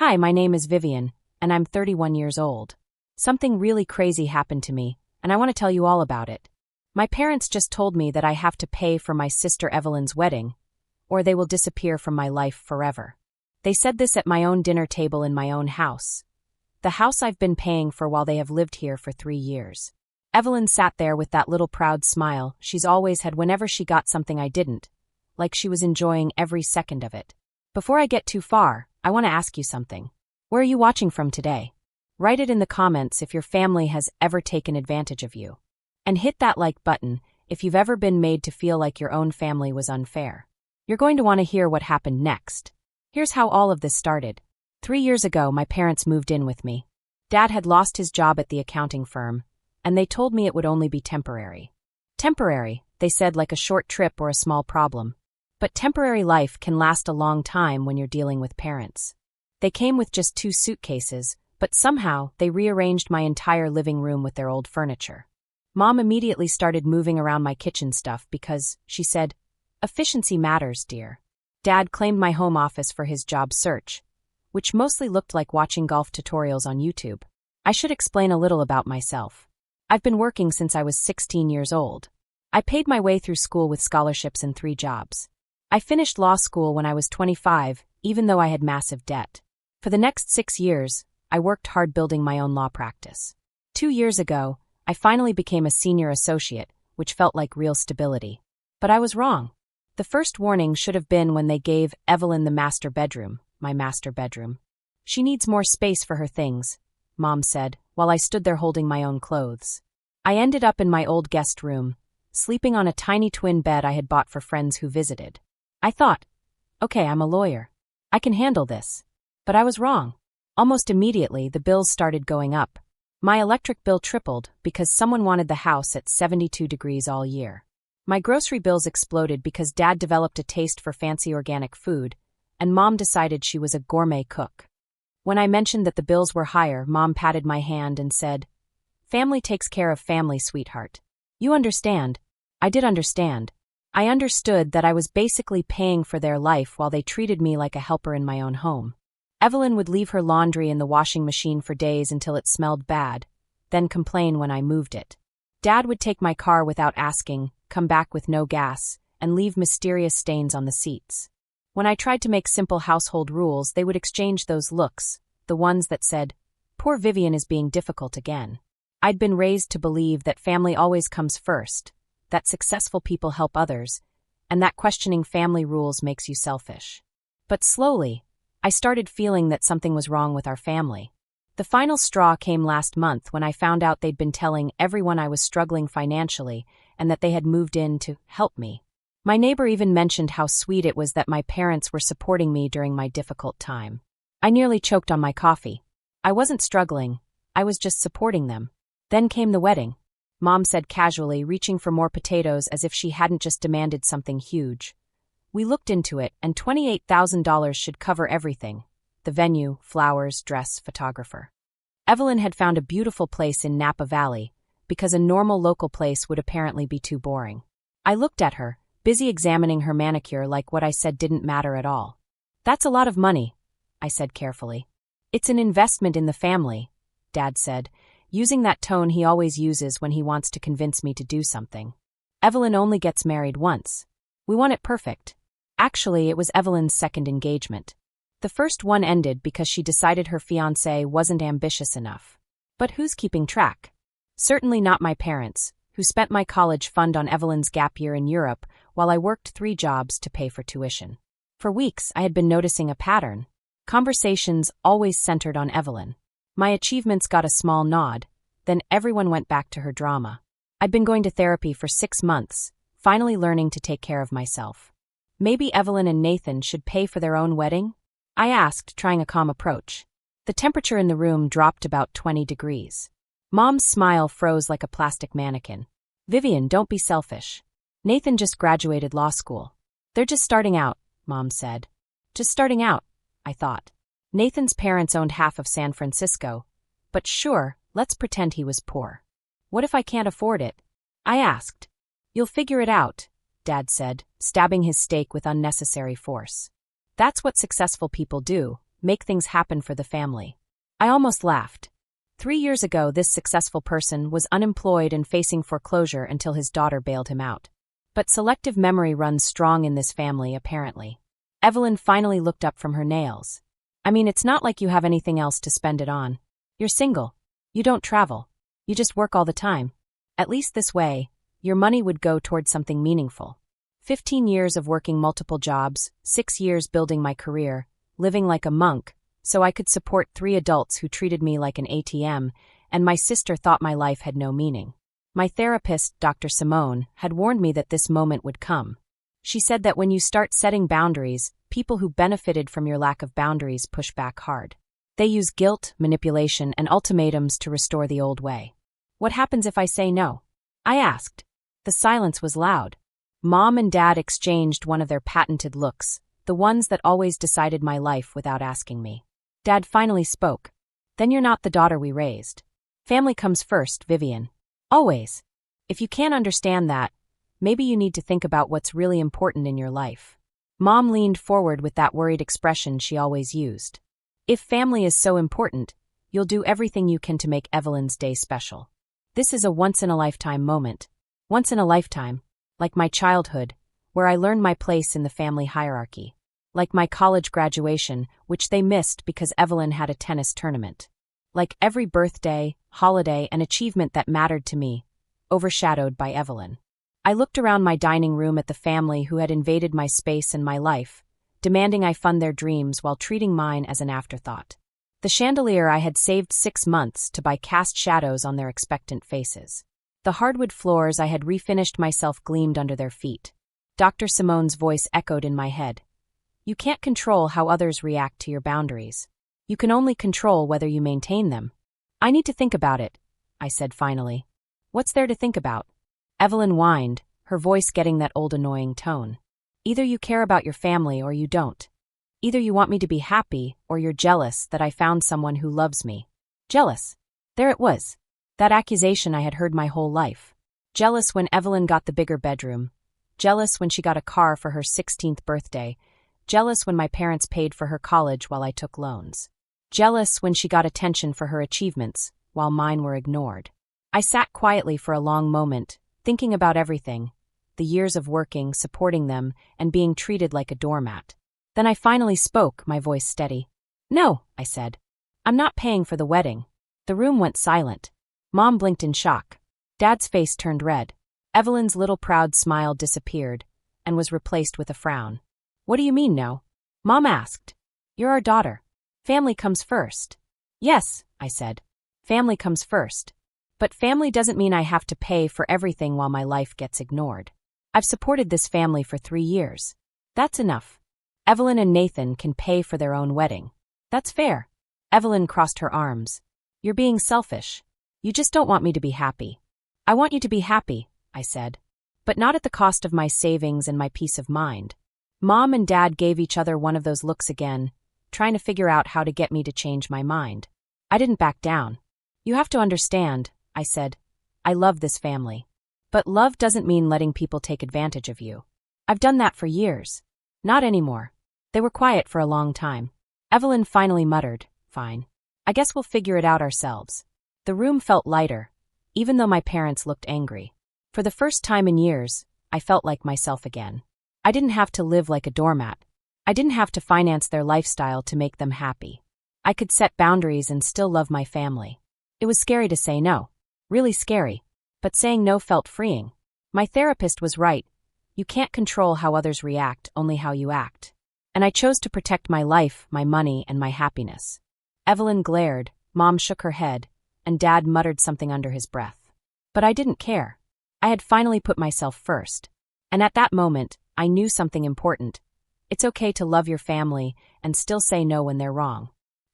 Hi, my name is Vivian, and I'm 31 years old. Something really crazy happened to me, and I want to tell you all about it. My parents just told me that I have to pay for my sister Evelyn's wedding, or they will disappear from my life forever. They said this at my own dinner table in my own house. The house I've been paying for while they have lived here for 3 years. Evelyn sat there with that little proud smile she's always had whenever she got something I didn't, like she was enjoying every second of it. Before I get too far, I want to ask you something. Where are you watching from today? Write it in the comments if your family has ever taken advantage of you. And hit that like button if you've ever been made to feel like your own family was unfair. You're going to want to hear what happened next. Here's how all of this started. 3 years ago, my parents moved in with me. Dad had lost his job at the accounting firm, and they told me it would only be temporary. Temporary, they said, like a short trip or a small problem. But temporary life can last a long time when you're dealing with parents. They came with just 2 suitcases, but somehow they rearranged my entire living room with their old furniture. Mom immediately started moving around my kitchen stuff because, she said, efficiency matters, dear. Dad claimed my home office for his job search, which mostly looked like watching golf tutorials on YouTube. I should explain a little about myself. I've been working since I was 16 years old. I paid my way through school with scholarships and 3 jobs. I finished law school when I was 25, even though I had massive debt. For the next 6 years, I worked hard building my own law practice. 2 years ago, I finally became a senior associate, which felt like real stability. But I was wrong. The first warning should have been when they gave Evelyn the master bedroom, my master bedroom. She needs more space for her things, Mom said, while I stood there holding my own clothes. I ended up in my old guest room, sleeping on a tiny twin bed I had bought for friends who visited. I thought, okay, I'm a lawyer. I can handle this. But I was wrong. Almost immediately, the bills started going up. My electric bill tripled because someone wanted the house at 72 degrees all year. My grocery bills exploded because Dad developed a taste for fancy organic food, and Mom decided she was a gourmet cook. When I mentioned that the bills were higher, Mom patted my hand and said, "Family takes care of family, sweetheart. You understand." I did understand. I understood that I was basically paying for their life while they treated me like a helper in my own home. Evelyn would leave her laundry in the washing machine for days until it smelled bad, then complain when I moved it. Dad would take my car without asking, come back with no gas, and leave mysterious stains on the seats. When I tried to make simple household rules, they would exchange those looks, the ones that said, "Poor Vivian is being difficult again." I'd been raised to believe that family always comes first, that successful people help others, and that questioning family rules makes you selfish. But slowly, I started feeling that something was wrong with our family. The final straw came last month when I found out they'd been telling everyone I was struggling financially and that they had moved in to help me. My neighbor even mentioned how sweet it was that my parents were supporting me during my difficult time. I nearly choked on my coffee. I wasn't struggling, I was just supporting them. Then came the wedding. Mom said casually, reaching for more potatoes as if she hadn't just demanded something huge. We looked into it, and $28,000 should cover everything. The venue, flowers, dress, photographer. Evelyn had found a beautiful place in Napa Valley, because a normal local place would apparently be too boring. I looked at her, busy examining her manicure like what I said didn't matter at all. "That's a lot of money," I said carefully. "It's an investment in the family," Dad said, using that tone he always uses when he wants to convince me to do something. "Evelyn only gets married once. We want it perfect." Actually, it was Evelyn's second engagement. The first one ended because she decided her fiancé wasn't ambitious enough. But who's keeping track? Certainly not my parents, who spent my college fund on Evelyn's gap year in Europe while I worked 3 jobs to pay for tuition. For weeks, I had been noticing a pattern. Conversations always centered on Evelyn. My achievements got a small nod, then everyone went back to her drama. I'd been going to therapy for 6 months, finally learning to take care of myself. Maybe Evelyn and Nathan should pay for their own wedding? I asked, trying a calm approach. The temperature in the room dropped about 20 degrees. Mom's smile froze like a plastic mannequin. "Vivian, don't be selfish. Nathan just graduated law school. They're just starting out," Mom said. Just starting out, I thought. Nathan's parents owned half of San Francisco, but sure, let's pretend he was poor. What if I can't afford it? I asked. "You'll figure it out," Dad said, stabbing his steak with unnecessary force. "That's what successful people do, make things happen for the family. I almost laughed. 3 years ago, this successful person was unemployed and facing foreclosure until his daughter bailed him out. But selective memory runs strong in this family, apparently. Evelyn finally looked up from her nails. I mean, it's not like you have anything else to spend it on. You're single. You don't travel. You just work all the time. At least this way, your money would go towards something meaningful. 15 years of working multiple jobs, 6 years building my career, living like a monk, so I could support 3 adults who treated me like an ATM, and my sister thought my life had no meaning. My therapist, Dr. Simone, had warned me that this moment would come. She said that when you start setting boundaries, people who benefited from your lack of boundaries push back hard. They use guilt, manipulation, and ultimatums to restore the old way. What happens if I say no? I asked. The silence was loud. Mom and Dad exchanged one of their patented looks, the ones that always decided my life without asking me. Dad finally spoke. Then you're not the daughter we raised. Family comes first, Vivian. Always. If you can't understand that, maybe you need to think about what's really important in your life. Mom leaned forward with that worried expression she always used. If family is so important, you'll do everything you can to make Evelyn's day special. This is a once-in-a-lifetime moment. Once in a lifetime, like my childhood, where I learned my place in the family hierarchy. Like my college graduation, which they missed because Evelyn had a tennis tournament. Like every birthday, holiday, and achievement that mattered to me, overshadowed by Evelyn. I looked around my dining room at the family who had invaded my space and my life, demanding I fund their dreams while treating mine as an afterthought. The chandelier I had saved 6 months to buy cast shadows on their expectant faces. The hardwood floors I had refinished myself gleamed under their feet. Dr. Simone's voice echoed in my head. You can't control how others react to your boundaries. You can only control whether you maintain them. I need to think about it, I said finally. What's there to think about? Evelyn whined, her voice getting that old annoying tone. Either you care about your family or you don't. Either you want me to be happy or you're jealous that I found someone who loves me. Jealous. There it was. That accusation I had heard my whole life. Jealous when Evelyn got the bigger bedroom. Jealous when she got a car for her 16th birthday. Jealous when my parents paid for her college while I took loans. Jealous when she got attention for her achievements, while mine were ignored. I sat quietly for a long moment, thinking about everything. The years of working, supporting them, and being treated like a doormat. Then I finally spoke, my voice steady. No, I said. I'm not paying for the wedding. The room went silent. Mom blinked in shock. Dad's face turned red. Evelyn's little proud smile disappeared and was replaced with a frown. What do you mean, no? Mom asked. You're our daughter. Family comes first. Yes, I said. Family comes first. But family doesn't mean I have to pay for everything while my life gets ignored. I've supported this family for 3 years. That's enough. Evelyn and Nathan can pay for their own wedding. That's fair. Evelyn crossed her arms. You're being selfish. You just don't want me to be happy. I want you to be happy, I said. But not at the cost of my savings and my peace of mind. Mom and Dad gave each other one of those looks again, trying to figure out how to get me to change my mind. I didn't back down. You have to understand, I said. I love this family. But love doesn't mean letting people take advantage of you. I've done that for years. Not anymore. They were quiet for a long time. Evelyn finally muttered, Fine. I guess we'll figure it out ourselves. The room felt lighter, even though my parents looked angry. For the first time in years, I felt like myself again. I didn't have to live like a doormat. I didn't have to finance their lifestyle to make them happy. I could set boundaries and still love my family. It was scary to say no. Really scary. But saying no felt freeing. My therapist was right. You can't control how others react, only how you act. And I chose to protect my life, my money, and my happiness. Evelyn glared, Mom shook her head, and Dad muttered something under his breath. But I didn't care. I had finally put myself first. And at that moment, I knew something important. It's okay to love your family and still say no when they're wrong.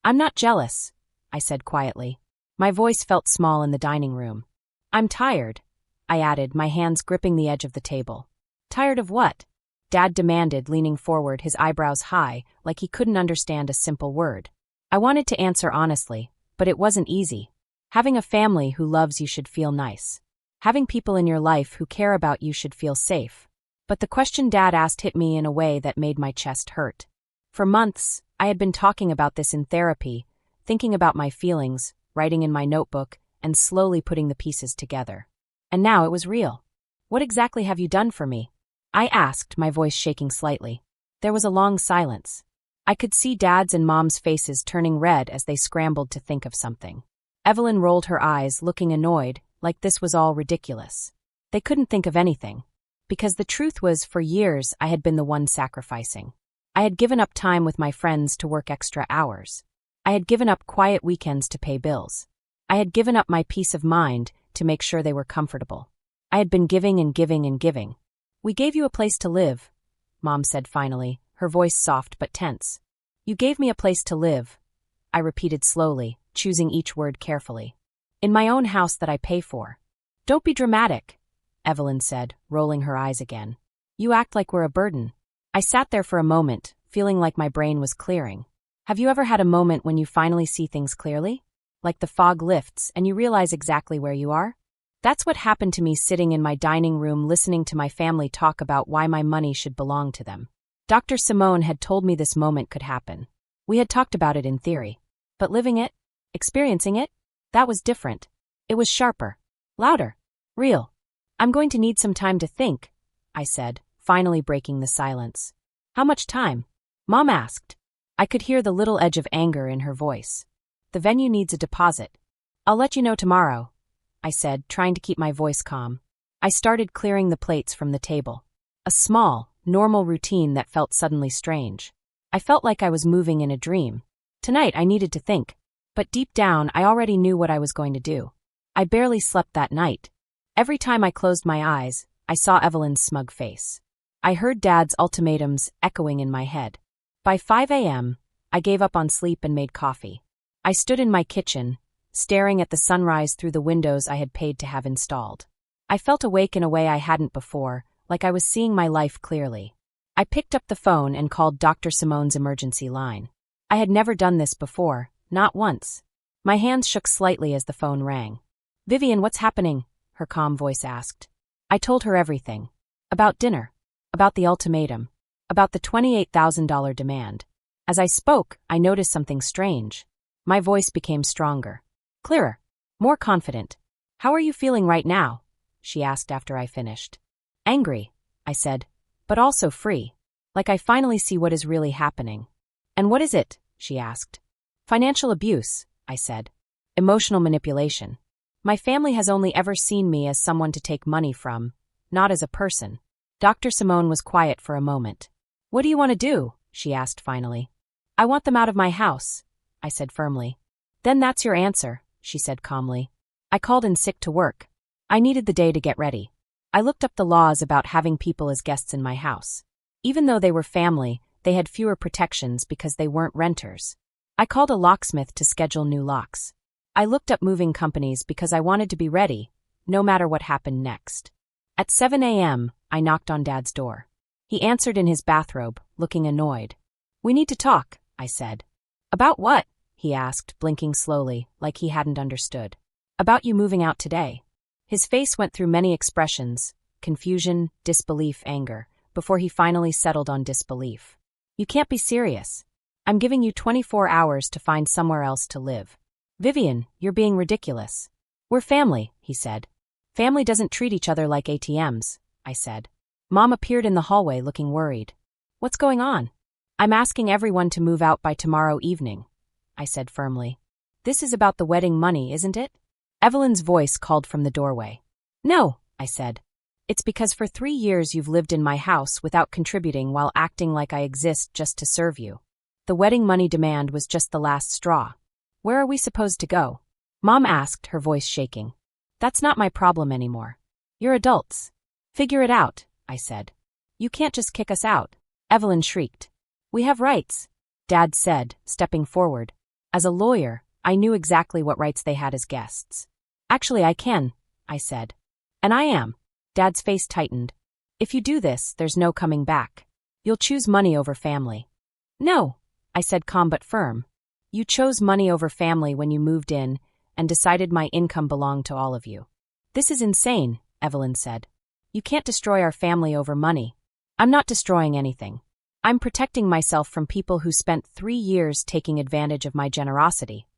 I'm not jealous, I said quietly. My voice felt small in the dining room. I'm tired, I added, my hands gripping the edge of the table. Tired of what? Dad demanded, leaning forward, his eyebrows high, like he couldn't understand a simple word. I wanted to answer honestly, but it wasn't easy. Having a family who loves you should feel nice. Having people in your life who care about you should feel safe. But the question Dad asked hit me in a way that made my chest hurt. For months, I had been talking about this in therapy, thinking about my feelings, writing in my notebook, and slowly putting the pieces together. And now it was real. "What exactly have you done for me?" I asked, my voice shaking slightly. There was a long silence. I could see Dad's and Mom's faces turning red as they scrambled to think of something. Evelyn rolled her eyes, looking annoyed, like this was all ridiculous. They couldn't think of anything. Because the truth was, for years, I had been the one sacrificing. I had given up time with my friends to work extra hours. I had given up quiet weekends to pay bills. I had given up my peace of mind to make sure they were comfortable. I had been giving and giving and giving. "We gave you a place to live," Mom said finally, her voice soft but tense. "You gave me a place to live," I repeated slowly, choosing each word carefully. "In my own house that I pay for." "Don't be dramatic," Evelyn said, rolling her eyes again. "You act like we're a burden." I sat there for a moment, feeling like my brain was clearing. Have you ever had a moment when you finally see things clearly? Like the fog lifts and you realize exactly where you are? That's what happened to me sitting in my dining room listening to my family talk about why my money should belong to them. Dr. Simone had told me this moment could happen. We had talked about it in theory. But living it, experiencing it, that was different. It was sharper, louder, real. "I'm going to need some time to think," I said, finally breaking the silence. "How much time?" Mom asked. I could hear the little edge of anger in her voice. "The venue needs a deposit." "I'll let you know tomorrow," I said, trying to keep my voice calm. I started clearing the plates from the table. A small, normal routine that felt suddenly strange. I felt like I was moving in a dream. Tonight I needed to think. But deep down I already knew what I was going to do. I barely slept that night. Every time I closed my eyes, I saw Evelyn's smug face. I heard Dad's ultimatums echoing in my head. By 5 a.m., I gave up on sleep and made coffee. I stood in my kitchen, staring at the sunrise through the windows I had paid to have installed. I felt awake in a way I hadn't before, like I was seeing my life clearly. I picked up the phone and called Dr. Simone's emergency line. I had never done this before, not once. My hands shook slightly as the phone rang. "Vivian, what's happening?" her calm voice asked. I told her everything. About dinner. About the ultimatum. About the $28,000 demand. As I spoke, I noticed something strange. My voice became stronger. Clearer. More confident. "How are you feeling right now?" she asked after I finished. "Angry," I said, "but also free. Like I finally see what is really happening." "And what is it?" she asked. "Financial abuse," I said. "Emotional manipulation. My family has only ever seen me as someone to take money from, not as a person." Dr. Simone was quiet for a moment. "What do you want to do?" she asked finally. "I want them out of my house," I said firmly. "Then that's your answer," she said calmly. I called in sick to work. I needed the day to get ready. I looked up the laws about having people as guests in my house. Even though they were family, they had fewer protections because they weren't renters. I called a locksmith to schedule new locks. I looked up moving companies because I wanted to be ready, no matter what happened next. At 7 a.m., I knocked on Dad's door. He answered in his bathrobe, looking annoyed. "We need to talk," I said. "About what?" he asked, blinking slowly, like he hadn't understood. "About you moving out today." His face went through many expressions, confusion, disbelief, anger, before he finally settled on disbelief. "You can't be serious. I'm giving you 24 hours to find somewhere else to live." "Vivian, you're being ridiculous." "We're family," he said. "Family doesn't treat each other like ATMs," I said. Mom appeared in the hallway looking worried. "What's going on?" "I'm asking everyone to move out by tomorrow evening," I said firmly. "This is about the wedding money, isn't it?" Evelyn's voice called from the doorway. "No," I said. "It's because for 3 years you've lived in my house without contributing while acting like I exist just to serve you. The wedding money demand was just the last straw. Where are we supposed to go?" Mom asked, her voice shaking. "That's not my problem anymore. You're adults. Figure it out," I said. "You can't just kick us out." Evelyn shrieked. "We have rights," Dad said, stepping forward. As a lawyer, I knew exactly what rights they had as guests. "Actually, I can," I said. "And I am." Dad's face tightened. "If you do this, there's no coming back. You'll choose money over family." "No," I said calm but firm. "You chose money over family when you moved in and decided my income belonged to all of you." "This is insane," Evelyn said. "You can't destroy our family over money." "I'm not destroying anything. I'm protecting myself from people who spent 3 years taking advantage of my generosity,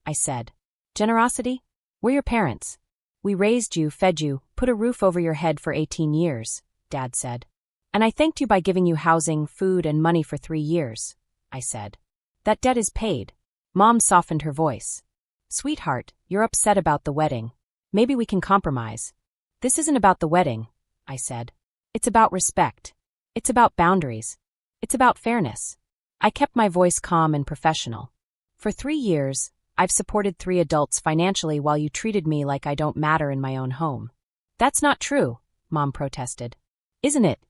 I said. Generosity? We're your parents. We raised you, fed you, put a roof over your head for 18 years, Dad said. And I thanked you by giving you housing, food, and money for 3 years, I said. That debt is paid. Mom softened her voice. Sweetheart, you're upset about the wedding. Maybe we can compromise. This isn't about the wedding, I said. It's about respect. It's about boundaries. It's about fairness. I kept my voice calm and professional. For 3 years, I've supported 3 adults financially while you treated me like I don't matter in my own home. That's not true, Mom protested. Isn't it?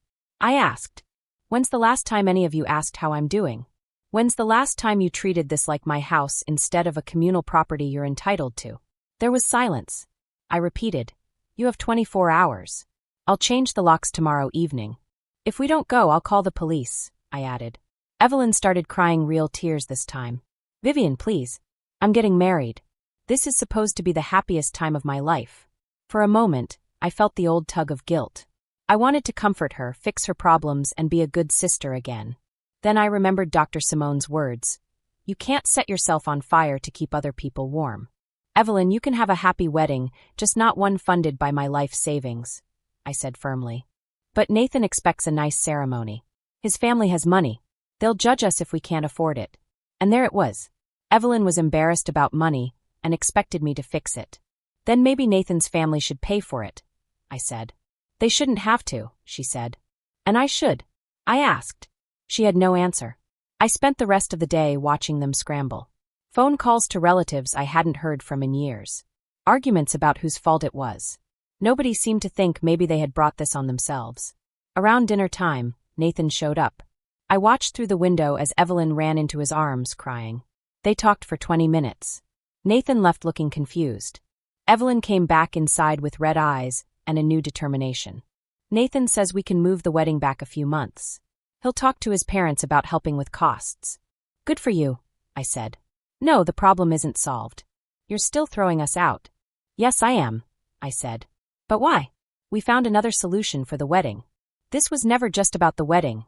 I asked. When's the last time any of you asked how I'm doing? When's the last time you treated this like my house instead of a communal property you're entitled to? There was silence. I repeated. You have 24 hours. I'll change the locks tomorrow evening. If we don't go, I'll call the police, I added. Evelyn started crying real tears this time. Vivian, please. I'm getting married. This is supposed to be the happiest time of my life. For a moment, I felt the old tug of guilt. I wanted to comfort her, fix her problems, and be a good sister again. Then I remembered Dr. Simone's words. You can't set yourself on fire to keep other people warm. Evelyn, you can have a happy wedding, just not one funded by my life savings, I said firmly. But Nathan expects a nice ceremony. His family has money. They'll judge us if we can't afford it. And there it was. Evelyn was embarrassed about money and expected me to fix it. Then maybe Nathan's family should pay for it, I said. They shouldn't have to, she said. And I should? I asked. She had no answer. I spent the rest of the day watching them scramble. Phone calls to relatives I hadn't heard from in years. Arguments about whose fault it was. Nobody seemed to think maybe they had brought this on themselves. Around dinner time, Nathan showed up. I watched through the window as Evelyn ran into his arms, crying. They talked for 20 minutes. Nathan left looking confused. Evelyn came back inside with red eyes and a new determination. Nathan says we can move the wedding back a few months. He'll talk to his parents about helping with costs. Good for you, I said. No, the problem isn't solved. You're still throwing us out. Yes, I am, I said. But why? We found another solution for the wedding. This was never just about the wedding,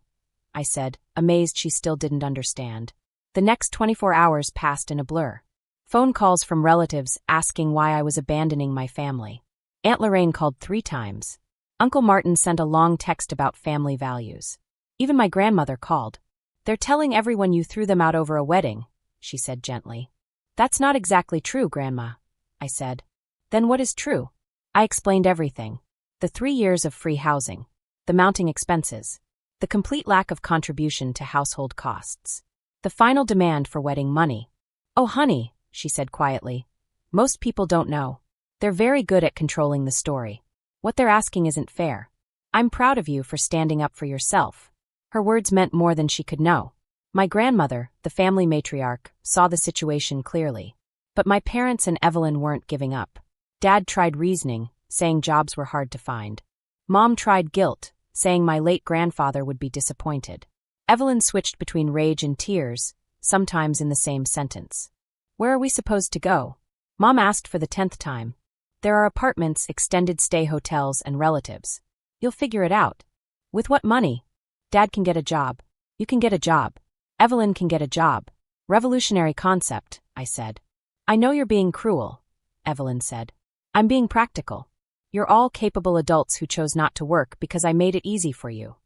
I said, amazed she still didn't understand. The next 24 hours passed in a blur. Phone calls from relatives asking why I was abandoning my family. Aunt Lorraine called 3 times. Uncle Martin sent a long text about family values. Even my grandmother called. They're telling everyone you threw them out over a wedding, she said gently. That's not exactly true, Grandma, I said. Then what is true? I explained everything. The 3 years of free housing. The mounting expenses. The complete lack of contribution to household costs. The final demand for wedding money. Oh, honey, she said quietly. Most people don't know. They're very good at controlling the story. What they're asking isn't fair. I'm proud of you for standing up for yourself. Her words meant more than she could know. My grandmother, the family matriarch, saw the situation clearly. But my parents and Evelyn weren't giving up. Dad tried reasoning, saying jobs were hard to find. Mom tried guilt, saying my late grandfather would be disappointed. Evelyn switched between rage and tears, sometimes in the same sentence. Where are we supposed to go? Mom asked for the 10th time. There are apartments, extended stay hotels, and relatives. You'll figure it out. With what money? Dad can get a job. You can get a job. Evelyn can get a job. Revolutionary concept, I said. I know you're being cruel, Evelyn said. I'm being practical. You're all capable adults who chose not to work because I made it easy for you,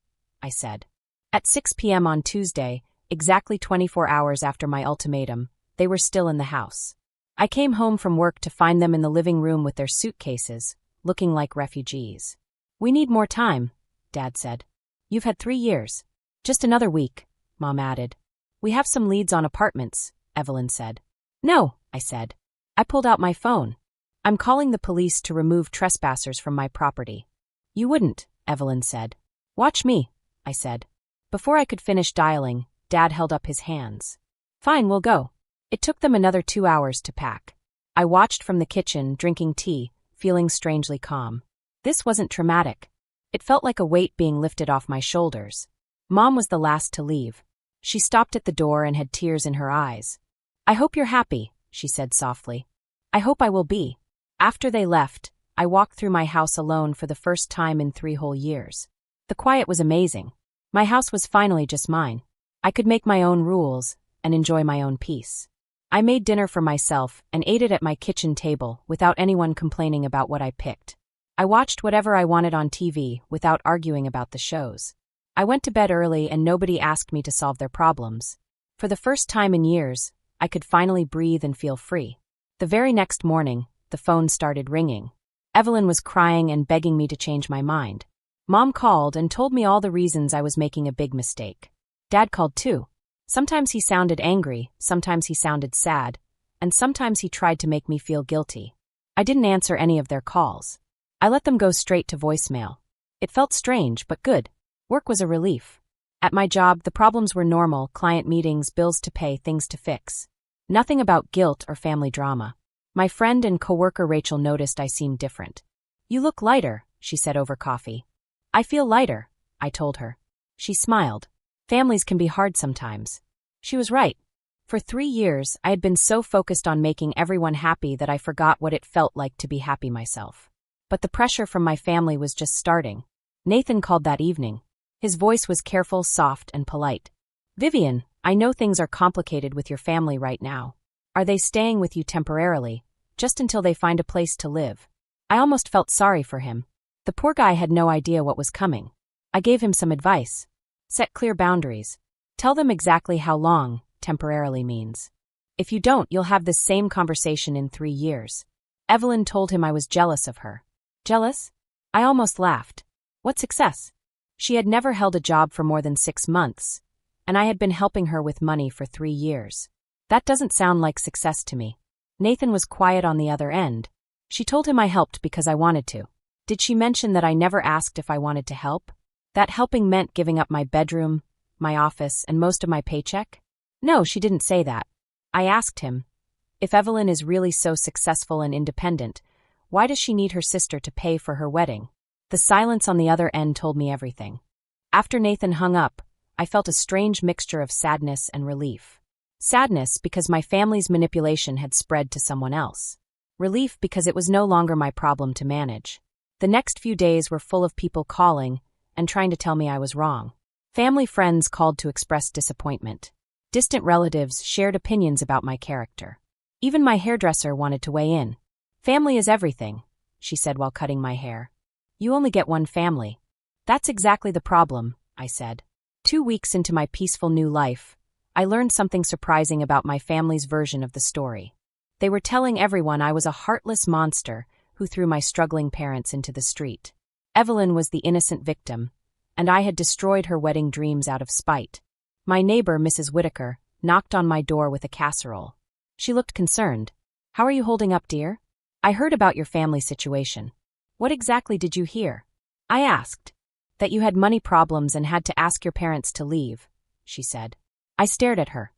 I said. At 6 p.m. on Tuesday, exactly 24 hours after my ultimatum, they were still in the house. I came home from work to find them in the living room with their suitcases, looking like refugees. We need more time, Dad said. You've had 3 years. Just another week, Mom added. We have some leads on apartments, Evelyn said. No, I said. I pulled out my phone. I'm calling the police to remove trespassers from my property. You wouldn't, Evelyn said. Watch me, I said. Before I could finish dialing, Dad held up his hands. Fine, we'll go. It took them another 2 hours to pack. I watched from the kitchen, drinking tea, feeling strangely calm. This wasn't traumatic. It felt like a weight being lifted off my shoulders. Mom was the last to leave. She stopped at the door and had tears in her eyes. I hope you're happy, she said softly. I hope I will be. After they left, I walked through my house alone for the first time in 3 whole years. The quiet was amazing. My house was finally just mine. I could make my own rules and enjoy my own peace. I made dinner for myself and ate it at my kitchen table without anyone complaining about what I picked. I watched whatever I wanted on TV without arguing about the shows. I went to bed early and nobody asked me to solve their problems. For the first time in years, I could finally breathe and feel free. The very next morning, the phone started ringing. Evelyn was crying and begging me to change my mind. Mom called and told me all the reasons I was making a big mistake. Dad called too. Sometimes he sounded angry, sometimes he sounded sad, and sometimes he tried to make me feel guilty. I didn't answer any of their calls. I let them go straight to voicemail. It felt strange, but good. Work was a relief. At my job, the problems were normal: client meetings, bills to pay, things to fix. Nothing about guilt or family drama. My friend and coworker Rachel noticed I seemed different. "You look lighter," she said over coffee. "I feel lighter," I told her. She smiled. Families can be hard sometimes. She was right. For 3 years, I had been so focused on making everyone happy that I forgot what it felt like to be happy myself. But the pressure from my family was just starting. Nathan called that evening. His voice was careful, soft, and polite. "Vivian, I know things are complicated with your family right now. Are they staying with you temporarily, just until they find a place to live?" I almost felt sorry for him. The poor guy had no idea what was coming. I gave him some advice. Set clear boundaries. Tell them exactly how long temporarily means. If you don't, you'll have this same conversation in 3 years. Evelyn told him I was jealous of her. Jealous? I almost laughed. What success? She had never held a job for more than 6 months, and I had been helping her with money for 3 years. That doesn't sound like success to me. Nathan was quiet on the other end. She told him I helped because I wanted to. Did she mention that I never asked if I wanted to help? That helping meant giving up my bedroom, my office, and most of my paycheck? No, she didn't say that. I asked him, if Evelyn is really so successful and independent, why does she need her sister to pay for her wedding? The silence on the other end told me everything. After Nathan hung up, I felt a strange mixture of sadness and relief. Sadness because my family's manipulation had spread to someone else. Relief because it was no longer my problem to manage. The next few days were full of people calling and trying to tell me I was wrong. Family friends called to express disappointment. Distant relatives shared opinions about my character. Even my hairdresser wanted to weigh in. "Family is everything," she said while cutting my hair. "You only get one family." "That's exactly the problem," I said. 2 weeks into my peaceful new life, I learned something surprising about my family's version of the story. They were telling everyone I was a heartless monster who threw my struggling parents into the street. Evelyn was the innocent victim, and I had destroyed her wedding dreams out of spite. My neighbor, Mrs. Whitaker, knocked on my door with a casserole. She looked concerned. "How are you holding up, dear? I heard about your family situation." "What exactly did you hear?" I asked. "That you had money problems and had to ask your parents to leave," she said. I stared at her.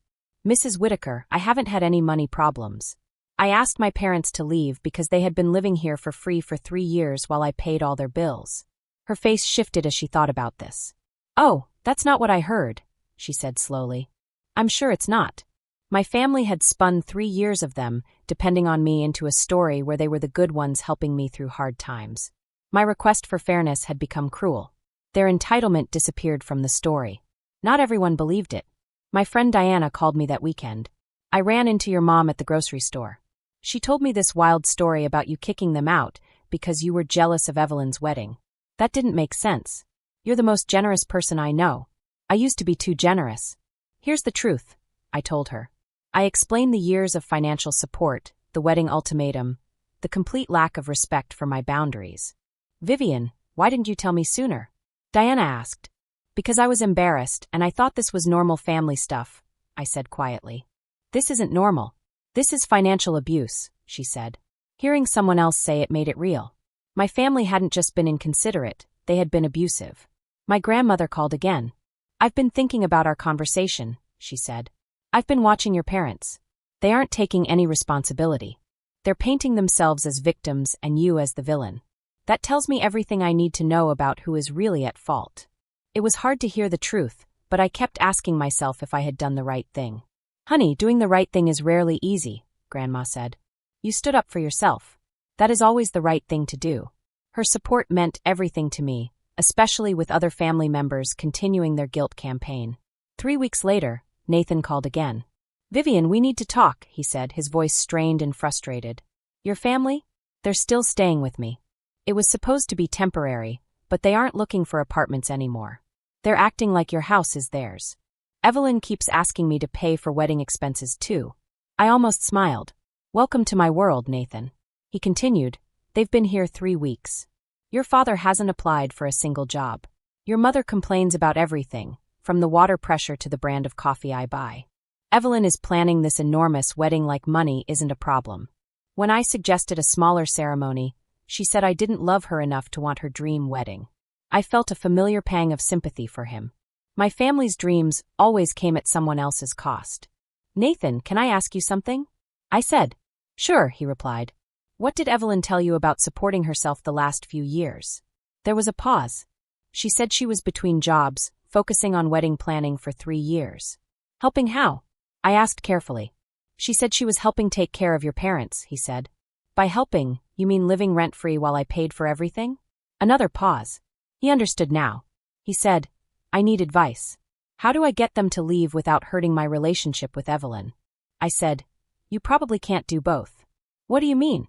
"Mrs. Whitaker, I haven't had any money problems. I asked my parents to leave because they had been living here for free for 3 years while I paid all their bills." Her face shifted as she thought about this. "Oh, that's not what I heard," she said slowly. "I'm sure it's not. My family had spun 3 years of them, depending on me, into a story where they were the good ones helping me through hard times. My request for fairness had become cruel. Their entitlement disappeared from the story. Not everyone believed it. My friend Diana called me that weekend. I ran into your mom at the grocery store. She told me this wild story about you kicking them out because you were jealous of Evelyn's wedding. That didn't make sense. You're the most generous person I know. I used to be too generous. Here's the truth," I told her. I explained the years of financial support, the wedding ultimatum, the complete lack of respect for my boundaries. "Vivian, why didn't you tell me sooner?" Diana asked. "Because I was embarrassed and I thought this was normal family stuff," I said quietly. "This isn't normal. This is financial abuse," she said. Hearing someone else say it made it real. My family hadn't just been inconsiderate, they had been abusive. My grandmother called again. "I've been thinking about our conversation," she said. "I've been watching your parents. They aren't taking any responsibility. They're painting themselves as victims and you as the villain. That tells me everything I need to know about who is really at fault." It was hard to hear the truth, but I kept asking myself if I had done the right thing. "Honey, doing the right thing is rarely easy," Grandma said. "You stood up for yourself. That is always the right thing to do." Her support meant everything to me, especially with other family members continuing their guilt campaign. 3 weeks later, Nathan called again. "Vivian, we need to talk," he said, his voice strained and frustrated. "Your family? They're still staying with me. It was supposed to be temporary, but they aren't looking for apartments anymore. They're acting like your house is theirs. Evelyn keeps asking me to pay for wedding expenses too." I almost smiled. "Welcome to my world, Nathan." He continued, "They've been here 3 weeks. Your father hasn't applied for a single job. Your mother complains about everything, from the water pressure to the brand of coffee I buy. Evelyn is planning this enormous wedding like money isn't a problem. When I suggested a smaller ceremony, she said I didn't love her enough to want her dream wedding. I felt a familiar pang of sympathy for him. My family's dreams always came at someone else's cost. "Nathan, can I ask you something?" I said. "Sure," he replied. "What did Evelyn tell you about supporting herself the last few years?" There was a pause. "She said she was between jobs, focusing on wedding planning for 3 years. "Helping how?" I asked carefully. "She said she was helping take care of your parents," he said. "By helping, you mean living rent-free while I paid for everything?" Another pause. He understood now. He said, "I need advice. How do I get them to leave without hurting my relationship with Evelyn?" I said, "You probably can't do both." "What do you mean?"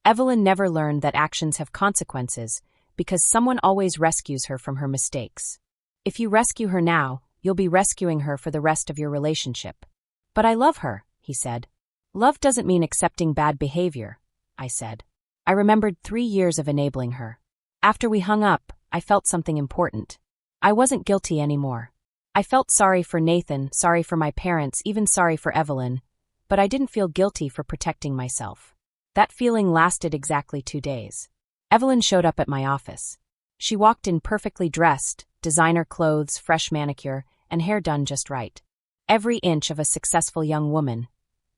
"Evelyn never learned that actions have consequences because someone always rescues her from her mistakes. If you rescue her now, you'll be rescuing her for the rest of your relationship." "But I love her," he said. "Love doesn't mean accepting bad behavior," I said. I remembered 3 years of enabling her. After we hung up, I felt something important. I wasn't guilty anymore. I felt sorry for Nathan, sorry for my parents, even sorry for Evelyn, but I didn't feel guilty for protecting myself. That feeling lasted exactly 2 days. Evelyn showed up at my office. She walked in perfectly dressed, designer clothes, fresh manicure, and hair done just right. Every inch of a successful young woman.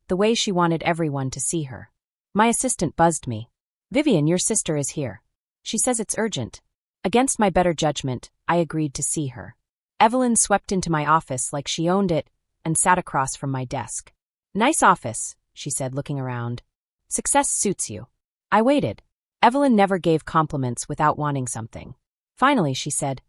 The way she wanted everyone to see her. My assistant buzzed me. "Vivian, your sister is here. She says it's urgent." Against my better judgment, I agreed to see her. Evelyn swept into my office like she owned it and sat across from my desk. "Nice office," she said, looking around. "Success suits you." I waited. Evelyn never gave compliments without wanting something. Finally, she said,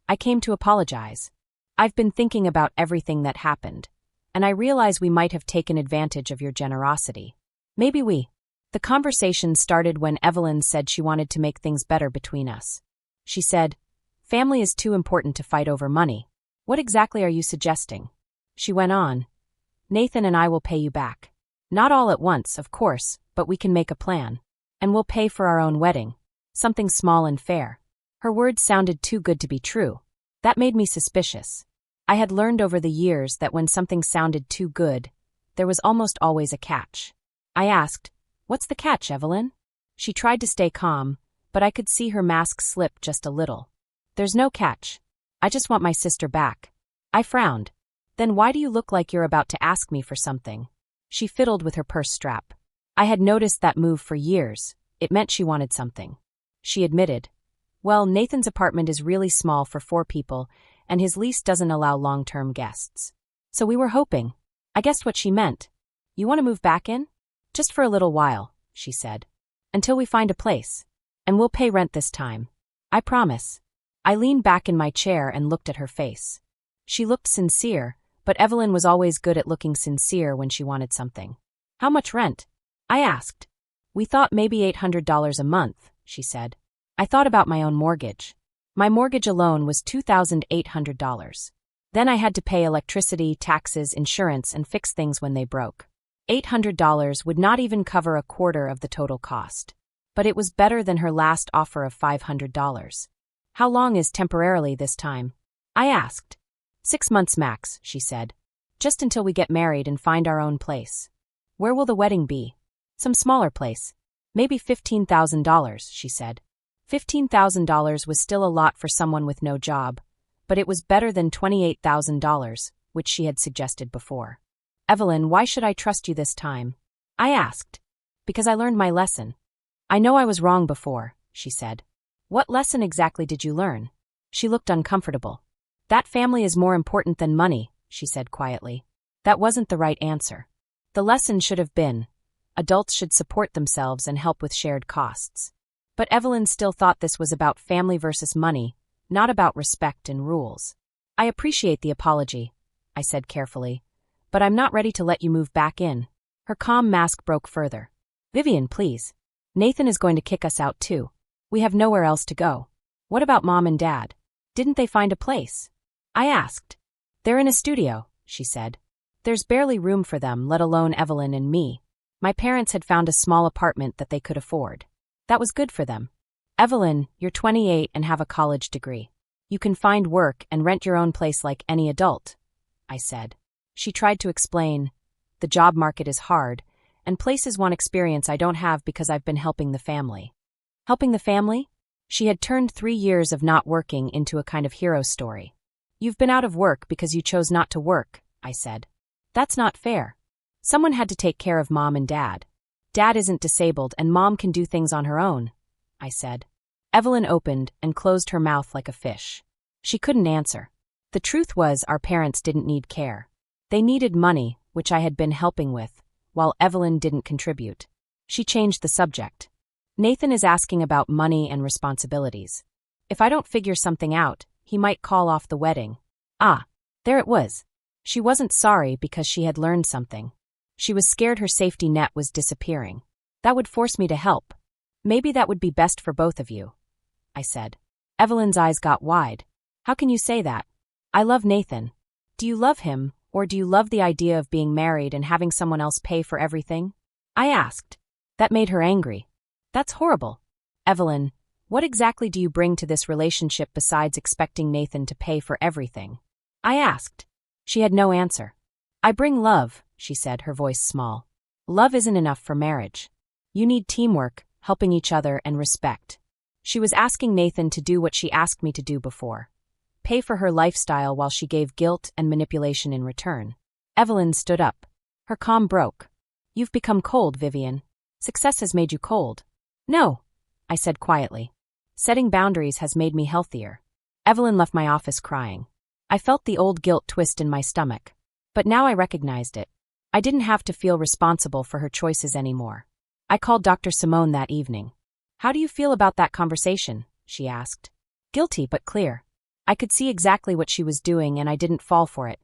"I came to apologize. I've been thinking about everything that happened, and I realize we might have taken advantage of your generosity. Maybe we." The conversation started when Evelyn said she wanted to make things better between us. She said, "Family is too important to fight over money. What exactly are you suggesting?" She went on, "Nathan and I will pay you back. Not all at once, of course, but we can make a plan. And we'll pay for our own wedding. Something small and fair." Her words sounded too good to be true. That made me suspicious. I had learned over the years that when something sounded too good, there was almost always a catch. I asked, "What's the catch, Evelyn?" She tried to stay calm, but I could see her mask slip just a little. "There's no catch. I just want my sister back." I frowned. "Then why do you look like you're about to ask me for something?" She fiddled with her purse strap. I had noticed that move for years. It meant she wanted something. She admitted, "Well, Nathan's apartment is really small for 4 people, and his lease doesn't allow long-term guests. So we were hoping." I guessed what she meant. "You want to move back in?" "Just for a little while," she said. "Until we find a place. And we'll pay rent this time. I promise." I leaned back in my chair and looked at her face. She looked sincere, but Evelyn was always good at looking sincere when she wanted something. "How much rent?" I asked. "We thought maybe $800 a month," she said. I thought about my own mortgage. My mortgage alone was $2,800. Then I had to pay electricity, taxes, insurance, and fix things when they broke. $800 would not even cover a quarter of the total cost. But it was better than her last offer of $500. "How long is temporarily this time?" I asked. 6 months max," she said. "Just until we get married and find our own place." "Where will the wedding be?" "Some smaller place. Maybe $15,000, she said. $15,000 was still a lot for someone with no job, but it was better than $28,000, which she had suggested before. "Evelyn, why should I trust you this time?" I asked. "Because I learned my lesson." "I know I was wrong before," she said. "What lesson exactly did you learn?" She looked uncomfortable. "That family is more important than money," she said quietly. That wasn't the right answer. The lesson should have been, adults should support themselves and help with shared costs. But Evelyn still thought this was about family versus money, not about respect and rules. "I appreciate the apology. I said carefully. But I'm not ready to let you move back in. Her calm mask broke further. Vivian, please. Nathan is going to kick us out too. We have nowhere else to go. What about Mom and Dad? Didn't they find a place? I asked. They're in a studio, she said. There's barely room for them, let alone Evelyn and me. My parents had found a small apartment that they could afford. That was good for them. Evelyn, you're 28 and have a college degree. You can find work and rent your own place like any adult, I said. She tried to explain. The job market is hard, and places want experience I don't have because I've been helping the family. Helping the family? She had turned 3 years of not working into a kind of hero story. You've been out of work because you chose not to work, I said. That's not fair. Someone had to take care of Mom and Dad. Dad isn't disabled and Mom can do things on her own, I said. Evelyn opened and closed her mouth like a fish. She couldn't answer. The truth was our parents didn't need care. They needed money, which I had been helping with, while Evelyn didn't contribute. She changed the subject. Nathan is asking about money and responsibilities. If I don't figure something out, he might call off the wedding. Ah, there it was. She wasn't sorry because she had learned something. She was scared her safety net was disappearing. That would force me to help. Maybe that would be best for both of you, I said. Evelyn's eyes got wide. How can you say that? I love Nathan. Do you love him, or do you love the idea of being married and having someone else pay for everything? I asked. That made her angry. That's horrible. Evelyn, what exactly do you bring to this relationship besides expecting Nathan to pay for everything? I asked. She had no answer. I bring love, she said, her voice small. Love isn't enough for marriage. You need teamwork, helping each other, and respect. She was asking Nathan to do what she asked me to do before. Pay for her lifestyle while she gave guilt and manipulation in return. Evelyn stood up. Her calm broke. You've become cold, Vivian. Success has made you cold. No, I said quietly. Setting boundaries has made me healthier. Evelyn left my office crying. I felt the old guilt twist in my stomach. But now I recognized it. I didn't have to feel responsible for her choices anymore. I called Dr. Simone that evening. How do you feel about that conversation? She asked. Guilty but clear. I could see exactly what she was doing and I didn't fall for it,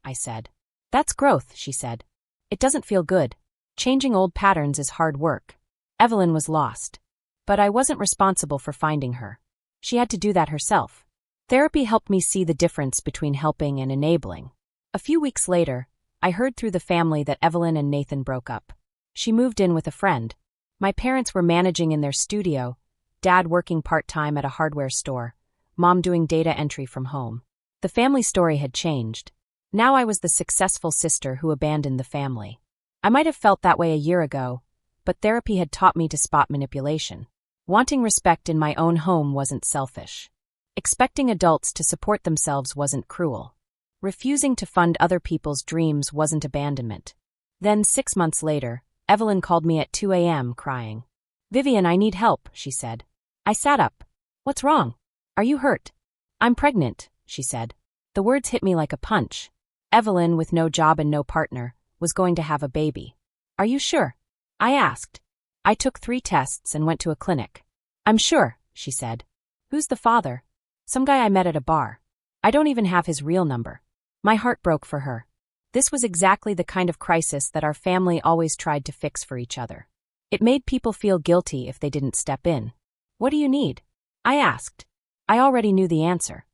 I said. That's growth, she said. It doesn't feel good. Changing old patterns is hard work. Evelyn was lost. But I wasn't responsible for finding her. She had to do that herself. Therapy helped me see the difference between helping and enabling. A few weeks later, I heard through the family that Evelyn and Nathan broke up. She moved in with a friend. My parents were managing in their studio, Dad working part-time at a hardware store, Mom doing data entry from home. The family story had changed. Now I was the successful sister who abandoned the family. I might have felt that way a year ago, but therapy had taught me to spot manipulation. Wanting respect in my own home wasn't selfish. Expecting adults to support themselves wasn't cruel. Refusing to fund other people's dreams wasn't abandonment. Then 6 months later, Evelyn called me at 2 a.m. crying. Vivian, I need help, she said. I sat up. What's wrong? Are you hurt? I'm pregnant, she said. The words hit me like a punch. Evelyn, with no job and no partner, was going to have a baby. Are you sure? I asked. I took 3 tests and went to a clinic. I'm sure, she said. Who's the father? Some guy I met at a bar. I don't even have his real number. My heart broke for her. This was exactly the kind of crisis that our family always tried to fix for each other. It made people feel guilty if they didn't step in. What do you need? I asked. I already knew the answer.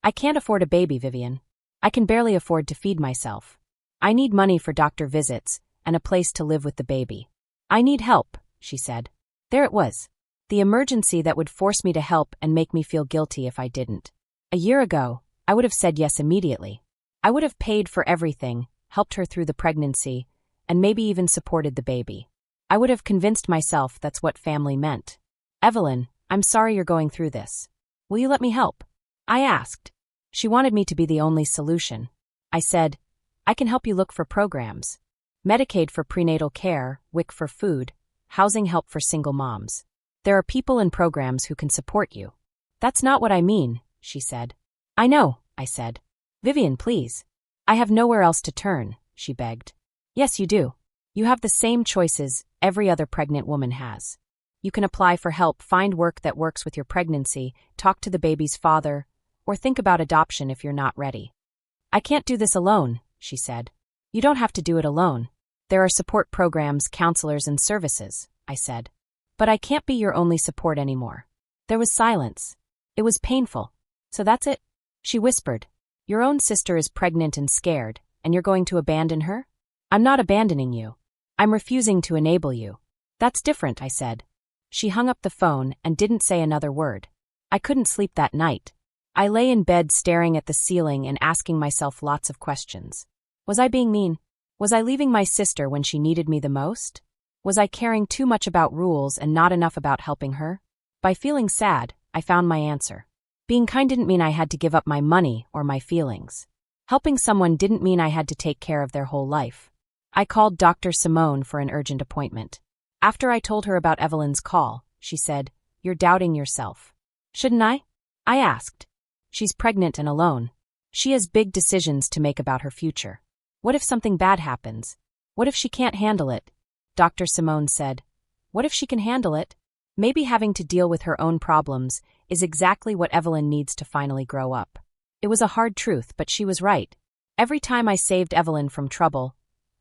I can't afford a baby, Vivian. I can barely afford to feed myself. I need money for doctor visits and a place to live with the baby. I need help, she said. There it was. The emergency that would force me to help and make me feel guilty if I didn't. A year ago, I would have said yes immediately. I would have paid for everything, helped her through the pregnancy, and maybe even supported the baby. I would have convinced myself that's what family meant. Evelyn, I'm sorry you're going through this. Will you let me help? I asked. She wanted me to be the only solution. I said, I can help you look for programs. Medicaid for prenatal care, WIC for food, housing help for single moms. There are people and programs who can support you. That's not what I mean, she said. I know, I said. Vivian, please. I have nowhere else to turn, she begged. Yes, you do. You have the same choices every other pregnant woman has. You can apply for help, find work that works with your pregnancy, talk to the baby's father, or think about adoption if you're not ready. I can't do this alone, she said. You don't have to do it alone. There are support programs, counselors, and services, I said. But I can't be your only support anymore. There was silence. It was painful. So that's it? She whispered. Your own sister is pregnant and scared, and you're going to abandon her? I'm not abandoning you. I'm refusing to enable you. That's different, I said. She hung up the phone and didn't say another word. I couldn't sleep that night. I lay in bed staring at the ceiling and asking myself lots of questions. Was I being mean? Was I leaving my sister when she needed me the most? Was I caring too much about rules and not enough about helping her? By feeling sad, I found my answer. Being kind didn't mean I had to give up my money or my feelings. Helping someone didn't mean I had to take care of their whole life. I called Dr. Simone for an urgent appointment. After I told her about Evelyn's call, she said, You're doubting yourself. Shouldn't I? I asked. She's pregnant and alone. She has big decisions to make about her future. What if something bad happens? What if she can't handle it? Dr. Simone said. What if she can handle it? Maybe having to deal with her own problems is exactly what Evelyn needs to finally grow up. It was a hard truth, but she was right. Every time I saved Evelyn from trouble,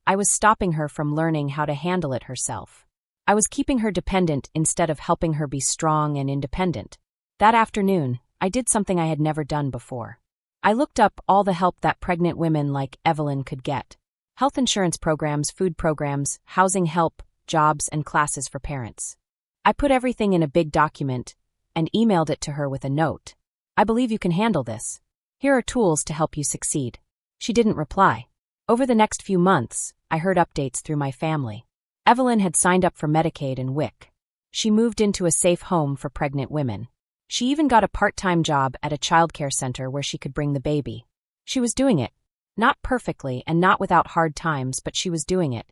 I was stopping her from learning how to handle it herself. I was keeping her dependent instead of helping her be strong and independent. That afternoon, I did something I had never done before. I looked up all the help that pregnant women like Evelyn could get. Health insurance programs, food programs, housing help, jobs, and classes for parents. I put everything in a big document and emailed it to her with a note. I believe you can handle this. Here are tools to help you succeed. She didn't reply. Over the next few months, I heard updates through my family. Evelyn had signed up for Medicaid and WIC. She moved into a safe home for pregnant women. She even got a part-time job at a childcare center where she could bring the baby. She was doing it. Not perfectly and not without hard times, but she was doing it.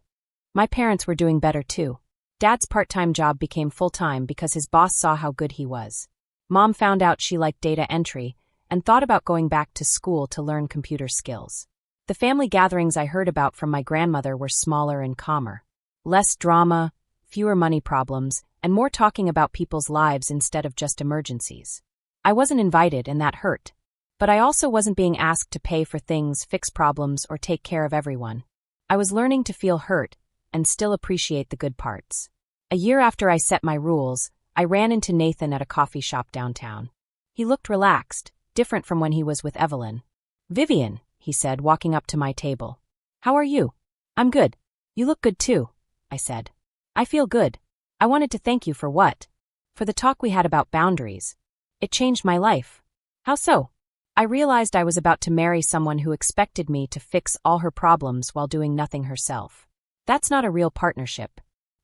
My parents were doing better too. Dad's part-time job became full-time because his boss saw how good he was. Mom found out she liked data entry and thought about going back to school to learn computer skills. The family gatherings I heard about from my grandmother were smaller and calmer. Less drama, fewer money problems, and more talking about people's lives instead of just emergencies. I wasn't invited, and that hurt. But I also wasn't being asked to pay for things, fix problems, or take care of everyone. I was learning to feel hurt and still appreciate the good parts. A year after I set my rules, I ran into Nathan at a coffee shop downtown. He looked relaxed, different from when he was with Evelyn. Vivian, he said, walking up to my table. How are you? I'm good. You look good too, I said. I feel good. I wanted to thank you for what? For the talk we had about boundaries. It changed my life. How so? I realized I was about to marry someone who expected me to fix all her problems while doing nothing herself. That's not a real partnership.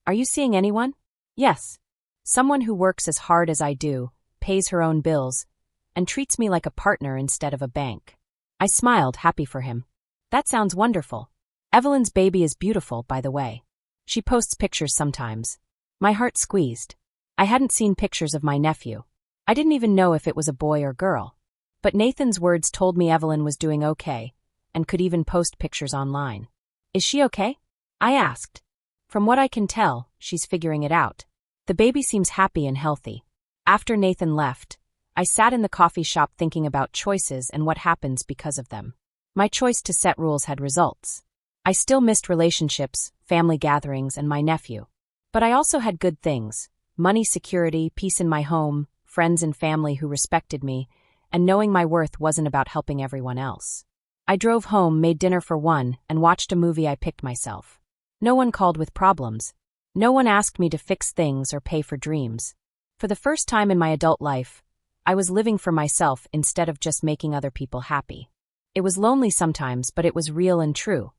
Are you seeing anyone? Yes. Someone who works as hard as I do, pays her own bills, and treats me like a partner instead of a bank. I smiled, happy for him. That sounds wonderful. Evelyn's baby is beautiful, by the way. She posts pictures sometimes. My heart squeezed. I hadn't seen pictures of my nephew. I didn't even know if it was a boy or girl. But Nathan's words told me Evelyn was doing okay, and could even post pictures online. Is she okay? I asked. From what I can tell, she's figuring it out. The baby seems happy and healthy. After Nathan left, I sat in the coffee shop thinking about choices and what happens because of them. My choice to set rules had results. I still missed relationships, family gatherings, and my nephew. But I also had good things: money, security, peace in my home, friends and family who respected me, and knowing my worth wasn't about helping everyone else. I drove home, made dinner for one, and watched a movie I picked myself. No one called with problems. No one asked me to fix things or pay for dreams. For the first time in my adult life, I was living for myself instead of just making other people happy. It was lonely sometimes, but it was real and true.